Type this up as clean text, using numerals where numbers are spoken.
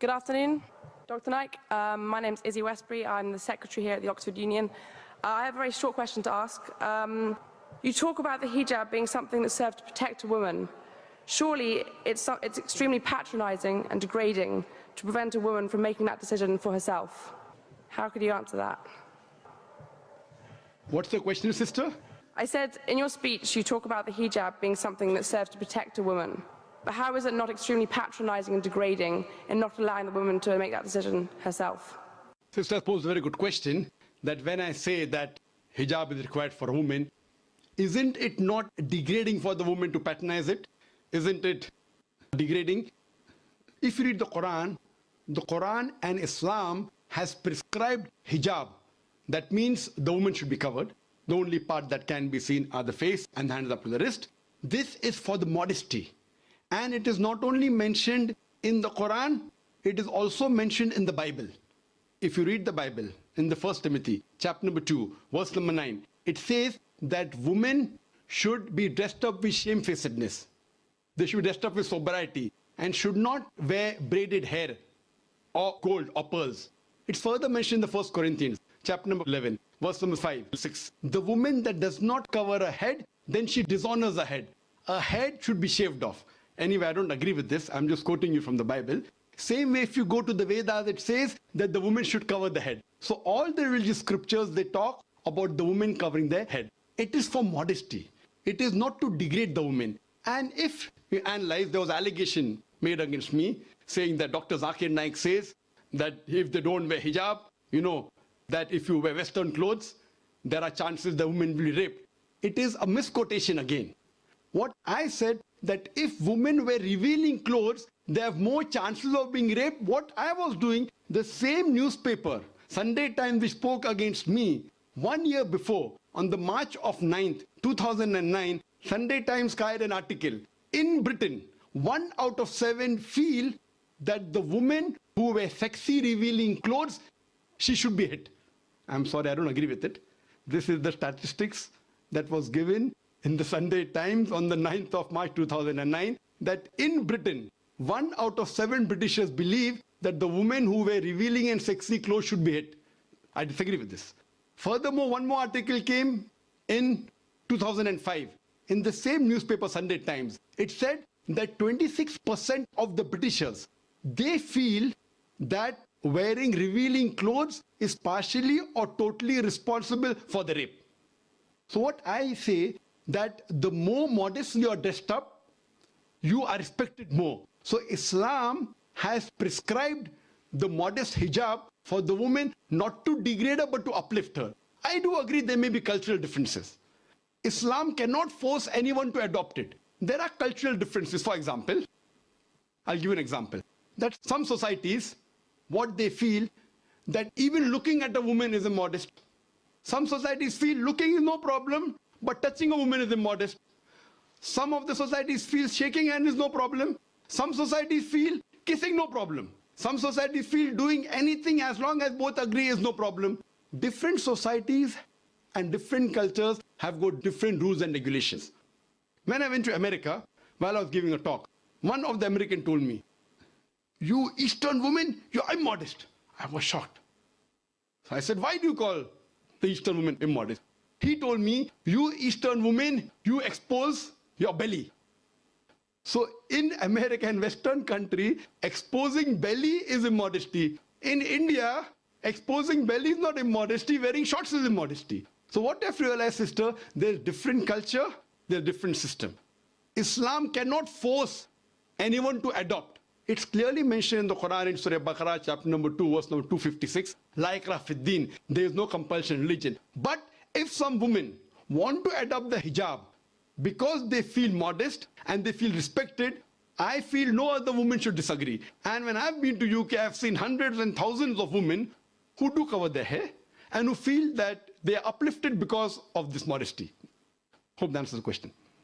Good afternoon, Dr. Naik. My name's Izzy Westbury. I'm the secretary here at the Oxford Union. I have a very short question to ask. You talk about the hijab being something that serves to protect a woman. Surely it's extremely patronising and degrading to prevent a woman from making that decision for herself. How could you answer that? What's the question, sister? I said, in your speech, you talk about the hijab being something that serves to protect a woman. But how is it not extremely patronising and degrading in not allowing the woman to make that decision herself? Sister posed a very good question, that when I say that hijab is required for a woman, isn't it not degrading for the woman to patronize it? Isn't it degrading? If you read the Quran and Islam has prescribed hijab. That means the woman should be covered. The only part that can be seen are the face and the hands up to the wrist. This is for the modesty. And it is not only mentioned in the Quran, it is also mentioned in the Bible. If you read the Bible in the 1 Timothy, chapter number 2, verse number 9, it says that women should be dressed up with shamefacedness. They should be dressed up with sobriety and should not wear braided hair or gold or pearls. It's further mentioned in the 1 Corinthians, chapter number 11, verse number 5, 6. The woman that does not cover her head, then she dishonors her head. Her head should be shaved off. Anyway, I don't agree with this. I'm just quoting you from the Bible. Same way, if you go to the Vedas, it says that the woman should cover the head. So all the religious scriptures, they talk about the woman covering their head. It is for modesty. It is not to degrade the woman. And if you analyze, there was allegation made against me saying that Dr. Zakir Naik says that if they don't wear hijab, you know, that if you wear Western clothes, there are chances the woman will be raped. It is a misquotation again. What I said, that if women wear revealing clothes, they have more chances of being raped. What I was doing, the same newspaper, Sunday Times, which spoke against me 1 year before, on the March of 9th, 2009, Sunday Times carried an article. In Britain, 1 out of 7 feel that the women who wear sexy revealing clothes, she should be hit. I'm sorry, I don't agree with it. This is the statistics that was given in the Sunday Times on the 9th of March 2009, that in Britain, 1 out of 7 Britishers believe that the women who wear revealing and sexy clothes should be hit. I disagree with this. Furthermore, one more article came in 2005 in the same newspaper, Sunday Times. It said that 26% of the Britishers, they feel that wearing revealing clothes is partially or totally responsible for the rape. So what I say, that the more modestly you are dressed up, you are respected more. So Islam has prescribed the modest hijab for the woman, not to degrade her but to uplift her. I do agree there may be cultural differences. Islam cannot force anyone to adopt it. There are cultural differences. For example, I'll give you an example. That some societies, what they feel, that even looking at a woman is immodest. Some societies feel looking is no problem, but touching a woman is immodest. Some of the societies feel shaking hand is no problem. Some societies feel kissing no problem. Some societies feel doing anything as long as both agree is no problem. Different societies and different cultures have got different rules and regulations. When I went to America, while I was giving a talk, one of the Americans told me, "You Eastern women, you're immodest." I was shocked. So I said, "Why do you call the Eastern women immodest?" He told me, "You Eastern women, you expose your belly." So in America and Western country, exposing belly is immodesty. In India, exposing belly is not immodesty, wearing shorts is immodesty. So what I've realized, sister, there's different culture, there's different system. Islam cannot force anyone to adopt. It's clearly mentioned in the Quran in Surah Baqarah, chapter number 2, verse number 256, La ikrah fid din, there is no compulsion in religion. But if some women want to adopt the hijab because they feel modest and they feel respected, I feel no other woman should disagree. And when I've been to UK, I've seen hundreds and thousands of women who do cover their hair and who feel that they are uplifted because of this modesty. Hope that answers the question.